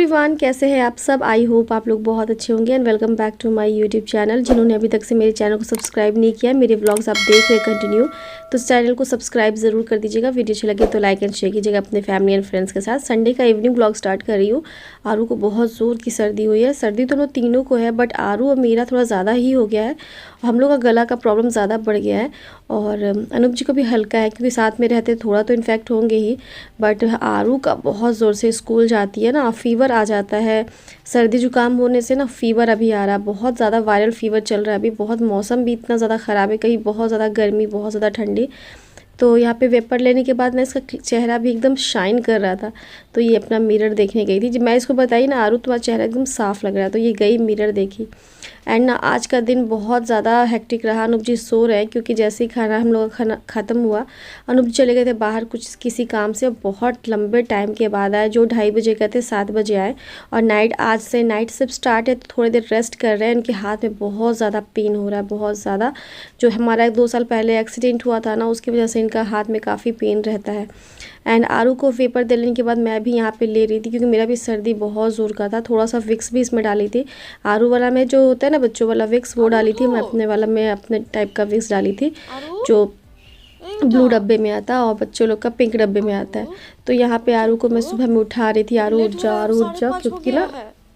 Everyone, कैसे हैं आप सब। आई होप आप लोग बहुत अच्छे होंगे and welcome back to my YouTube channel. जिन्होंने अभी तक से मेरे चैनल को सब्सक्राइब नहीं किया, मेरे व्लॉग्स आप देख रहे कंटिन्यू, तो इस चैनल को सब्सक्राइब ज़रूर कर दीजिएगा। वीडियो अच्छी लगे तो लाइक एंड शेयर कीजिएगा अपने फैमिली एंड फ्रेंड्स के साथ। संडे का इवनिंग व्लॉग स्टार्ट कर रही हूँ। आरू को बहुत ज़ोर की सर्दी हुई है। सर्दी तो तीनों को है, बट आरू और मेरा थोड़ा ज़्यादा ही हो गया है। हम लोग का गला का प्रॉब्लम ज़्यादा बढ़ गया है और अनूप जी को भी हल्का है, क्योंकि साथ में रहते थोड़ा तो इन्फेक्ट होंगे ही। बट आरू का बहुत ज़ोर से स्कूल जाती है ना, फीवर आ जाता है। सर्दी जुकाम होने से ना फीवर अभी आ रहा है, बहुत ज़्यादा वायरल फीवर चल रहा है अभी। बहुत मौसम भी इतना ज़्यादा ख़राब है, कहीं बहुत ज़्यादा गर्मी, बहुत ज़्यादा ठंडी। तो यहाँ पे वेपर लेने के बाद ना इसका चेहरा भी एकदम शाइन कर रहा था। तो ये अपना मिरर देखने गई थी। जब मैं इसको बताई ना, आरू तुम्हारा चेहरा एकदम साफ़ लग रहा है, तो ये गई मिरर देखी। एंड ना आज का दिन बहुत ज़्यादा हेक्टिक रहा। अनूप जी सो रहे हैं, क्योंकि जैसे ही खाना हम लोग का खाना ख़त्म हुआ, अनूप जी चले गए थे बाहर कुछ किसी काम से। बहुत लंबे टाइम के बाद आए, जो 2:30 बजे गए थे 7 बजे आए। और आज से नाइट शिफ्ट स्टार्ट है, तो थोड़ी देर रेस्ट कर रहे हैं। इनके हाथ में बहुत ज़्यादा पेन हो रहा है, बहुत ज़्यादा। जो हमारा 2 साल पहले एक्सीडेंट हुआ था ना, उसकी वजह से इनका हाथ में काफ़ी पेन रहता है। एंड आरू को वेपर दे लेने के बाद मैं भी यहाँ पे ले रही थी, क्योंकि मेरा भी सर्दी बहुत ज़ोर का था। थोड़ा सा विक्स भी इसमें डाली थी। आरू वाला में जो होता है ना बच्चों वाला विक्स, वो डाली थी। मैं अपने वाला में अपने टाइप का विक्स डाली थी, जो ब्लू डब्बे में आता है और बच्चों लोग का पिंक डब्बे में आता है। तो यहाँ पे आरू को मैं सुबह में उठा रही थी, आरू उठ जा, आरू उठ जा, क्योंकि ना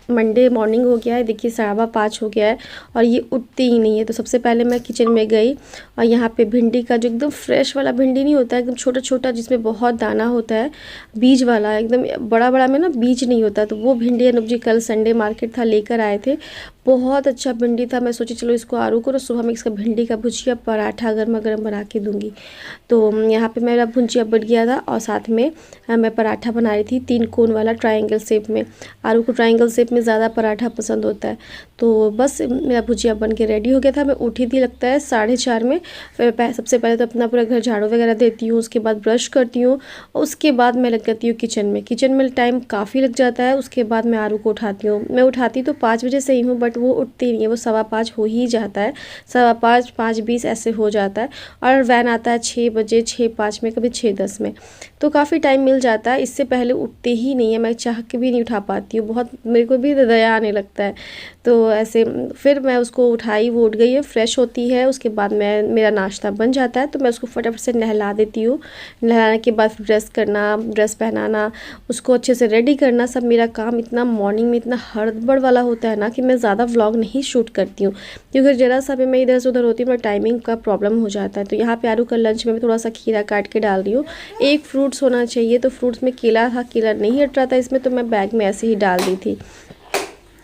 मंडे मॉर्निंग हो गया है। देखिए 5:15 हो गया है और ये उठती ही नहीं है। तो सबसे पहले मैं किचन में गई और यहाँ पे भिंडी का, जो एकदम फ्रेश वाला भिंडी नहीं होता है, एकदम छोटा छोटा जिसमें बहुत दाना होता है, बीज वाला, एकदम बड़ा बड़ा में ना बीज नहीं होता, तो वो भिंडी अनूप जी कल संडे मार्केट था लेकर आए थे। बहुत अच्छा भिंडी था। मैं सोची चलो इसको आरू को ना सुबह में इसका भिंडी का भुजिया पराठा गर्मा गर्म बना के दूंगी। तो यहाँ पे मेरा भुजिया बन गया था और साथ में मैं पराठा बना रही थी 3 कोन वाला ट्रायंगल शेप में। आरू को ट्रायंगल शेप में ज़्यादा पराठा पसंद होता है। तो बस मेरा भुजिया बन के रेडी हो गया था। मैं उठी थी लगता है 4:30 में। फिर सबसे पहले तो अपना पूरा घर झाड़ू वगैरह देती हूँ, उसके बाद ब्रश करती हूँ, उसके बाद मैं लग जाती हूँ किचन में। किचन में टाइम काफ़ी लग जाता है। उसके बाद मैं आरू को उठाती हूँ। मैं उठाती तो 5 बजे से ही हूँ, बट वो उठती नहीं है। वो 5:15 हो ही जाता है, 5:15, 5:20 ऐसे हो जाता है। और वैन आता है 6 बजे, 6:05 में, कभी 6:10 में। तो काफ़ी टाइम मिल जाता है। इससे पहले उठते ही नहीं है। मैं चाह के भी नहीं उठा पाती हूँ, बहुत मेरे को भी दया आने लगता है। तो ऐसे फिर मैं उसको उठाई, वो उठ गई है, फ्रेश होती है। उसके बाद मेरा नाश्ता बन जाता है, तो मैं उसको फटाफट से नहला देती हूँ। नहलाने के बाद ड्रेस करना, ड्रेस पहनाना, उसको अच्छे से रेडी करना, सब मेरा काम इतना मॉर्निंग में इतना हड़बड़ वाला होता है ना, कि मैं ज़्यादा व्लॉग नहीं शूट करती हूँ, क्योंकि ज़रा सा भी मैं इधर से उधर होती हूँ, मेरा टाइमिंग का प्रॉब्लम हो जाता है। तो यहाँ पे आरू का लंच में मैं थोड़ा सा खीरा काट के डाल रही हूँ। एक फ्रूट्स होना चाहिए, तो फ्रूट्स में केला था, केला नहीं हट रहा था इसमें, तो मैं बैग में ऐसे ही डाल दी थी।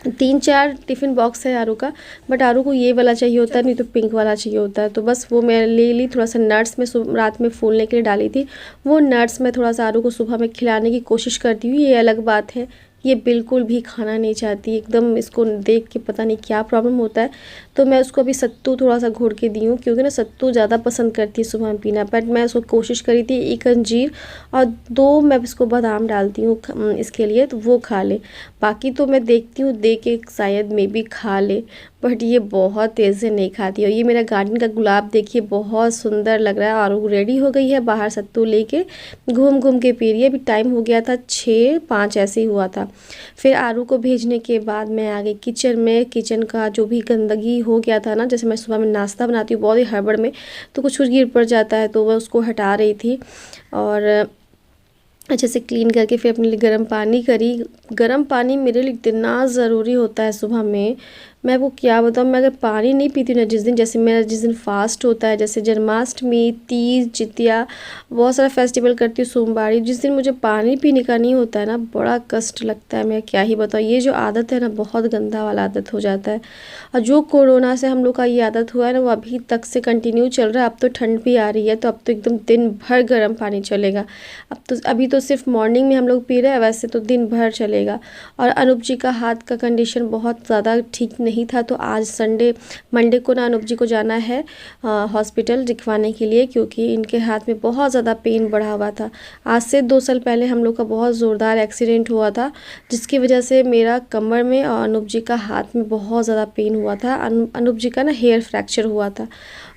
3-4 टिफ़िन बॉक्स है आरू का, बट आरू को ये वाला चाहिए होता है, नहीं तो पिंक वाला चाहिए होता है। तो बस वो मैं ले ली। थोड़ा सा नट्स में रात में फूलने के लिए डाली थी, वो नट्स मैं थोड़ा सा आरू को सुबह में खिलाने की कोशिश करती हूँ। ये अलग बात है, ये बिल्कुल भी खाना नहीं चाहती एकदम। इसको देख के पता नहीं क्या प्रॉब्लम होता है। तो मैं उसको अभी सत्तू थोड़ा सा घोल के दी हूँ, क्योंकि ना सत्तू ज़्यादा पसंद करती है सुबह में पीना। बट मैं उसको कोशिश करी थी 1 अंजीर और 2 मैं इसको बादाम डालती हूँ इसके लिए, तो वो खा ले। बाकी तो मैं देखती हूँ दे के शायद मे बी खा ले, बट ये बहुत तेज़ से नहीं खाती। और ये मेरा गार्डन का गुलाब देखिए, बहुत सुंदर लग रहा है। और वो रेडी हो गई है बाहर सत्तू लेके, घूम घूम के पी रही है। अभी टाइम हो गया था 6:05 ऐसे ही हुआ था। फिर आरू को भेजने के बाद मैं आ गई किचन में। किचन का जो भी गंदगी हो गया था ना, जैसे मैं सुबह में नाश्ता बनाती हूँ बहुत ही हड़बड़ में, तो कुछ गिर पड़ जाता है, तो मैं उसको हटा रही थी। और अच्छे से क्लीन करके फिर अपने लिए गर्म पानी करी। गर्म पानी मेरे लिए इतना ज़रूरी होता है सुबह में, मैं वो क्या बताऊँ। मैं अगर पानी नहीं पीती ना जिस दिन, जैसे मेरा जिस दिन फास्ट होता है, जैसे जन्माष्टमी, तीज, जितिया, बहुत सारा फेस्टिवल करती हूँ, सोमवारी, जिस दिन मुझे पानी पीने का नहीं होता है ना, बड़ा कष्ट लगता है। मैं क्या ही बताऊँ, ये जो आदत है ना, बहुत गंदा वाला आदत हो जाता है। और जो कोरोना से हम लोग का ये आदत हुआ है ना, वो अभी तक से कंटिन्यू चल रहा है। अब तो ठंड भी आ रही है, तो अब तो एकदम दिन भर गर्म पानी चलेगा। अभी तो सिर्फ मॉर्निंग में हम लोग पी रहे हैं, वैसे तो दिन भर चलेगा। और अनूप जी का हाथ का कंडीशन बहुत ज़्यादा ठीक नहीं था, तो आज मंडे को ना अनूप जी को जाना है हॉस्पिटल दिखवाने के लिए, क्योंकि इनके हाथ में बहुत ज़्यादा पेन बढ़ा हुआ था। आज से 2 साल पहले हम लोग का बहुत ज़ोरदार एक्सीडेंट हुआ था, जिसकी वजह से मेरा कमर में और अनूप जी का हाथ में बहुत ज़्यादा पेन हुआ था। अनूप जी का ना हेयर फ्रैक्चर हुआ था।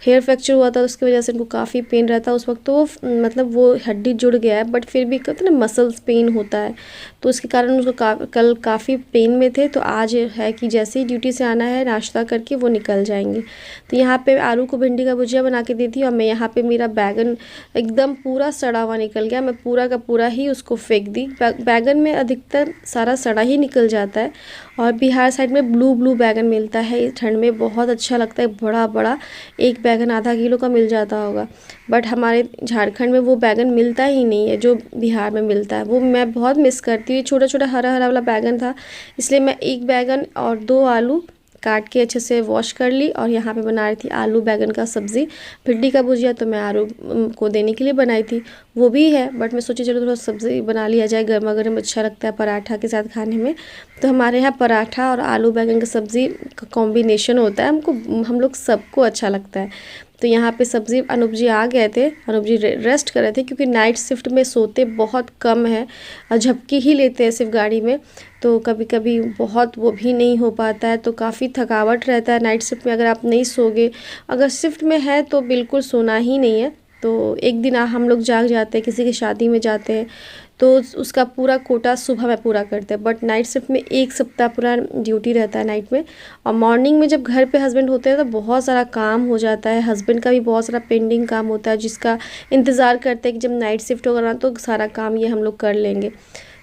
हेयर फ्रैक्चर हुआ था, उसकी वजह से इनको काफ़ी पेन रहता उस वक्त। तो वो मतलब वो हड्डी जुड़ गया है, बट फिर भी कहते हैं ना मसल्स पेन होता है, तो उसके कारण उसको कल काफ़ी पेन में थे। तो आज है कि जैसे ही ड्यूटी से आना है नाश्ता करके वो निकल जाएंगे। तो यहाँ पे आलू को भिंडी का भुजिया बना के दी थी, और मैं यहाँ पे मेरा बैगन एकदम पूरा सड़ा हुआ निकल गया, मैं पूरा का पूरा ही उसको फेंक दी। बैगन में अधिकतर सारा सड़ा ही निकल जाता है, और बिहार साइड में ब्लू ब्लू बैगन मिलता है इस ठंड में, बहुत अच्छा लगता है, बड़ा बड़ा एक बैगन आधा किलो का मिल जाता होगा। बट हमारे झारखंड में वो बैगन मिलता ही नहीं है जो बिहार में मिलता है, वो मैं बहुत मिस करती हूँ। छोटा छोटा हरा हरा वाला बैगन था, इसलिए मैं एक बैगन और 2 आलू काट के अच्छे से वॉश कर ली, और यहाँ पे बना रही थी आलू बैगन का सब्ज़ी। भिंडी का भुजिया तो मैं आलू को देने के लिए बनाई थी, वो भी है, बट मैं सोची चलो थोड़ा सब्ज़ी बना लिया जाए, गर्मा गर्म अच्छा लगता है पराठा के साथ खाने में। तो हमारे यहाँ पराठा और आलू बैगन की सब्ज़ी का कॉम्बिनेशन होता है, हम लोग सबको अच्छा लगता है। तो यहाँ पे सब्ज़ी अनूप जी आ गए थे, अनूप जी रेस्ट कर रहे थे, क्योंकि नाइट शिफ्ट में सोते बहुत कम है और झपकी ही लेते हैं सिर्फ गाड़ी में, तो कभी कभी बहुत वो भी नहीं हो पाता है, तो काफ़ी थकावट रहता है नाइट शिफ्ट में। अगर आप नहीं सोगे, अगर शिफ्ट में है तो बिल्कुल सोना ही नहीं है। तो एक दिन हम लोग जाग जाते हैं, किसी की शादी में जाते हैं, तो उसका पूरा कोटा सुबह में पूरा करते हैं। बट नाइट शिफ्ट में 1 सप्ताह पूरा ड्यूटी रहता है नाइट में, और मॉर्निंग में जब घर पे हस्बैंड होते हैं तो बहुत सारा काम हो जाता है, हस्बैंड का भी बहुत सारा पेंडिंग काम होता है, जिसका इंतज़ार करते हैं कि जब नाइट शिफ्ट होगा ना तो सारा काम ये हम लोग कर लेंगे।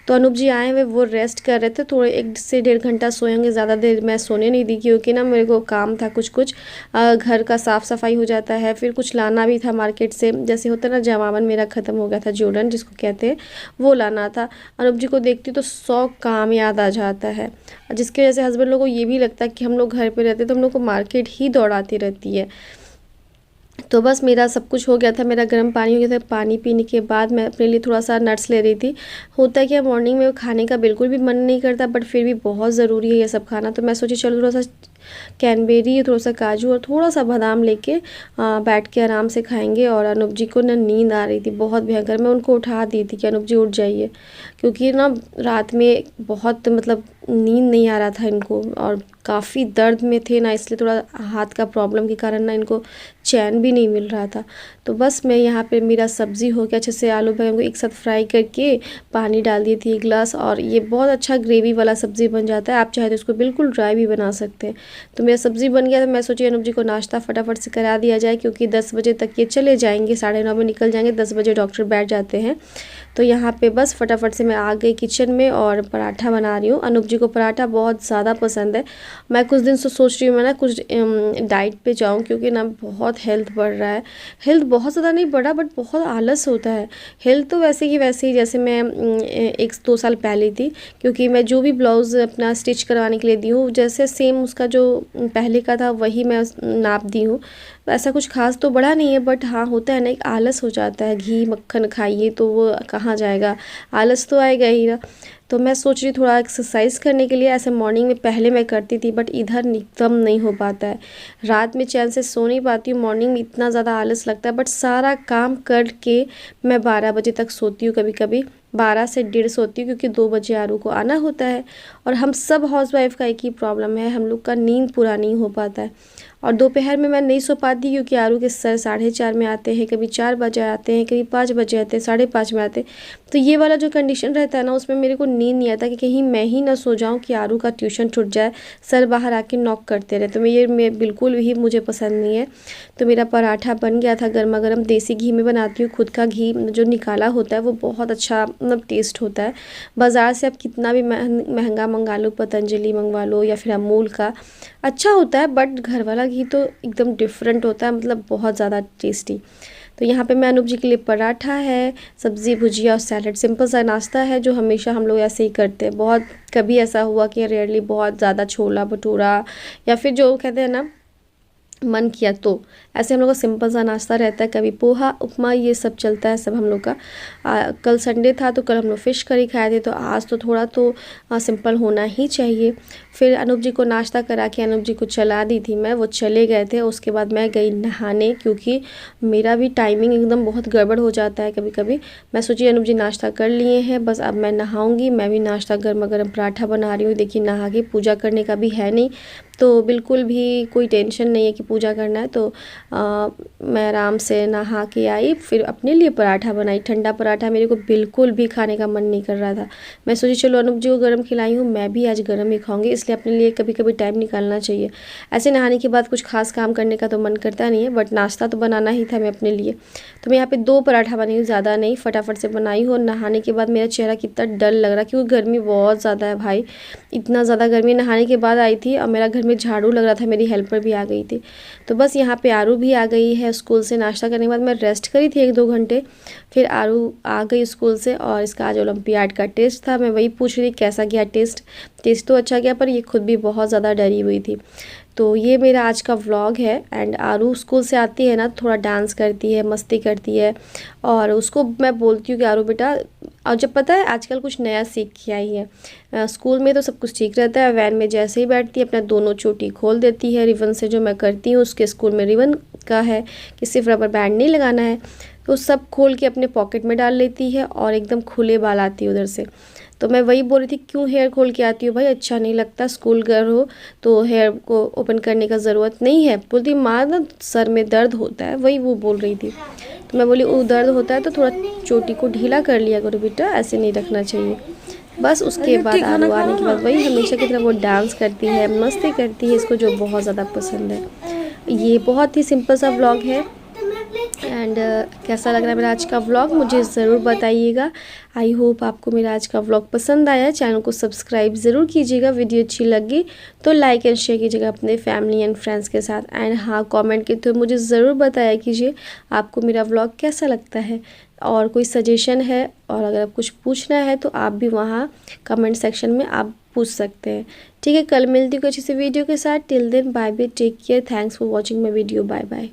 तो अनूप जी आए हुए, वो रेस्ट कर रहे थे, थोड़े 1 से 1.5 घंटा सोएंगे, ज़्यादा देर मैं सोने नहीं दी, क्योंकि ना मेरे को काम था कुछ घर का साफ़ सफाई हो जाता है, फिर कुछ लाना भी था मार्केट से, जैसे होता है ना जमावन मेरा ख़त्म हो गया था, जोड़न जिसको कहते हैं, वो लाना था। अनूप जी को देखती तो 100 काम याद आ जाता है, जिसकी वजह से हस्बैंड लोग को ये भी लगता है कि हम लोग घर पर रहते तो हम लोग को मार्केट ही दौड़ाती रहती है। तो बस मेरा सब कुछ हो गया था, मेरा गर्म पानी हो गया था। पानी पीने के बाद मैं अपने लिए थोड़ा सा नट्स ले रही थी। होता है कि मॉर्निंग में खाने का बिल्कुल भी मन नहीं करता, बट फिर भी बहुत ज़रूरी है ये सब खाना, तो मैं सोची चलो थोड़ा सा कैनबेरी, थोड़ा सा काजू और थोड़ा सा बादाम लेके बैठ के आराम से खाएंगे। और अनूप जी को ना नींद आ रही थी बहुत भयंकर, मैं उनको उठा दी थी कि अनूप जी उठ जाइए, क्योंकि ना रात में बहुत मतलब नींद नहीं आ रहा था इनको, और काफ़ी दर्द में थे ना, इसलिए थोड़ा हाथ का प्रॉब्लम के कारण ना इनको चैन भी नहीं मिल रहा था। तो बस मैं यहाँ पे मेरा सब्ज़ी हो गया अच्छे से, आलू बैंगन को एक साथ फ्राई करके पानी डाल दी थी 1 गिलास, और ये बहुत अच्छा ग्रेवी वाला सब्ज़ी बन जाता है। आप चाहे तो इसको बिल्कुल ड्राई भी बना सकते हैं। तो मेरा सब्ज़ी बन गया, तो मैं सोची अनूप जी को नाश्ता फटाफट से करा दिया जाए, क्योंकि 10 बजे तक ये चले जाएंगे, 9:30 में निकल जाएंगे, 10 बजे डॉक्टर बैठ जाते हैं। तो यहाँ पे बस फटाफट से मैं आ गई किचन में और पराठा बना रही हूँ। अनूप जी को पराठा बहुत ज़्यादा पसंद है। मैं कुछ दिन से सोच रही हूँ मैं ना कुछ डाइट पे जाऊँ, क्योंकि ना बहुत हेल्थ बढ़ रहा है। हेल्थ बहुत ज़्यादा नहीं बढ़ा, बट बहुत आलस होता है। हेल्थ तो वैसे ही जैसे मैं 1-2 साल पहले थी, क्योंकि मैं जो भी ब्लाउज़ अपना स्टिच करवाने के लिए दी हूँ, जैसे सेम उसका जो पहले का था वही मैं नाप दी हूँ। ऐसा कुछ खास तो बढ़ा नहीं है, बट हाँ होता है ना, एक आलस हो जाता है, घी मक्खन खाइए तो वो कहाँ जाएगा, आलस तो आएगा ही ना। तो मैं सोच रही थोड़ा एक्सरसाइज करने के लिए, ऐसे मॉर्निंग में पहले मैं करती थी, बट इधर एकदम नहीं हो पाता है, रात में चैन से सो नहीं पाती हूँ, मॉर्निंग में इतना ज़्यादा आलस लगता है। बट सारा काम करके मैं 12 बजे तक सोती हूँ, कभी कभी 12 से 1:30 सोती हूँ, क्योंकि 2 बजे आरू को आना होता है। और हम सब हाउसवाइफ का एक ही प्रॉब्लम है, हम लोग का नींद पूरा नहीं हो पाता है। और दोपहर में मैं नहीं सो पाती, क्योंकि आरू के सर 4:30 में आते हैं, कभी 4 बजे आते हैं, कभी 5 बजे आते हैं, 5:30 में आते हैं। तो ये वाला जो कंडीशन रहता है ना, उसमें मेरे को नींद नहीं आता, कि कहीं मैं ही ना सो जाऊं कि आरू का ट्यूशन छूट जाए, सर बाहर आके नॉक करते रहे। तो मैं बिल्कुल भी मुझे पसंद नहीं है। तो मेरा पराठा बन गया था, गर्मा गर्म देसी घी में बनाती हूँ, खुद का घी जो निकाला होता है वो बहुत अच्छा मतलब टेस्ट होता है। बाज़ार से आप कितना भी महंगा मंगा लो, पतंजलि मंगवा लो या फिर अमूल का, अच्छा होता है, बट घर वाला घी तो एकदम डिफरेंट होता है, मतलब बहुत ज़्यादा टेस्टी। तो यहाँ पे मैं अनूप जी के लिए पराठा है, सब्ज़ी भुजिया और सैलड, सिंपल सा नाश्ता है जो हमेशा हम लोग ऐसे ही करते हैं। बहुत कभी ऐसा हुआ कि रेयरली बहुत ज़्यादा छोला भटूरा या फिर जो कहते हैं ना मन किया, तो ऐसे हम लोग का सिंपल सा नाश्ता रहता है। कभी पोहा उपमा ये सब चलता है सब हम लोग का। कल संडे था तो कल हम लोग फ़िश करी खाए थे, तो आज तो थोड़ा तो सिंपल होना ही चाहिए। फिर अनूप जी को नाश्ता करा के अनूप जी को चला दी थी मैं, वो चले गए थे। उसके बाद मैं गई नहाने, क्योंकि मेरा भी टाइमिंग एकदम बहुत गड़बड़ हो जाता है कभी कभी। मैं सोची अनूप जी नाश्ता कर लिए हैं, बस अब मैं नहाऊँगी। मैं भी नाश्ता गर्मा गर्म पराठा बना रही हूँ। देखिए नहा के पूजा करने का भी है नहीं, तो बिल्कुल भी कोई टेंशन नहीं है कि पूजा करना है। तो मैं आराम से नहा के आई, फिर अपने लिए पराठा बनाई। ठंडा पराठा मेरे को बिल्कुल भी खाने का मन नहीं कर रहा था। मैं सोची चलो अनुप जी को गर्म खिलाई हूँ, मैं भी आज गर्म ही खाऊंगी, इसलिए अपने लिए कभी कभी टाइम निकालना चाहिए। ऐसे नहाने के बाद कुछ खास काम करने का तो मन करता नहीं है, बट नाश्ता तो बनाना ही था मैं अपने लिए। तो मैं यहाँ पे 2 पराठा बनाई हूँ, ज़्यादा नहीं, फटाफट से बनाई हूँ। और नहाने के बाद मेरा चेहरा कितना डल लग रहा, क्योंकि गर्मी बहुत ज़्यादा है भाई, इतना ज़्यादा गर्मी। नहाने के बाद आई थी और मेरा घर में झाड़ू लग रहा था, मेरी हेल्पर भी आ गई थी। तो बस यहाँ पे आरू भी आ गई है स्कूल से। नाश्ता करने के बाद मैं रेस्ट करी थी 1-2 घंटे, फिर आरू आ गई स्कूल से। और इसका आज ओलंपियाड का टेस्ट था, मैं वही पूछ रही कैसा गया टेस्ट। टेस्ट तो अच्छा गया, पर ये खुद भी बहुत ज़्यादा डरी हुई थी। तो ये मेरा आज का व्लॉग है। एंड आरू स्कूल से आती है ना, थोड़ा डांस करती है, मस्ती करती है, और उसको मैं बोलती हूँ कि आरू बेटा, और जब पता है आजकल कुछ नया सीख के आई है। स्कूल में तो सब कुछ ठीक रहता है, वैन में जैसे ही बैठती है अपना दोनों चोटी खोल देती है रिबन से, जो मैं करती हूँ। उसके स्कूल में रिबन का है कि सिर्फ रबर बैंड नहीं लगाना है, तो सब खोल के अपने पॉकेट में डाल लेती है और एकदम खुले बाल आती है उधर से। तो मैं वही बोल रही थी क्यों हेयर खोल के आती हो भाई, अच्छा नहीं लगता, स्कूल गर्ल हो तो हेयर को ओपन करने का ज़रूरत नहीं है। बोलती माँ ना सर में दर्द होता है, वही वो बोल रही थी। तो मैं बोली वो दर्द होता है तो थोड़ा चोटी को ढीला कर लिया करो बेटा, ऐसे नहीं रखना चाहिए। बस उसके बाद आलू आने के बाद वही हमेशा की तरह वो डांस करती है, मस्ती करती है, इसको जो बहुत ज़्यादा पसंद है। ये बहुत ही सिंपल सा व्लॉग है। एंड कैसा लग रहा है मेरा आज का व्लॉग मुझे ज़रूर बताइएगा। आई होप आपको मेरा आज का व्लॉग पसंद आया। चैनल को सब्सक्राइब ज़रूर कीजिएगा, वीडियो अच्छी लगी तो लाइक एंड शेयर कीजिएगा अपने फैमिली एंड फ्रेंड्स के साथ। एंड हाँ, कमेंट के थ्रू मुझे ज़रूर बताया कीजिए आपको मेरा व्लॉग कैसा लगता है, और कोई सजेशन है, और अगर आप कुछ पूछना है तो आप भी वहाँ कमेंट सेक्शन में आप पूछ सकते हैं। ठीक है, कल मिलती हूँ अच्छी सी वीडियो के साथ। Till then bye bye, take care, thanks for watching my video, bye bye.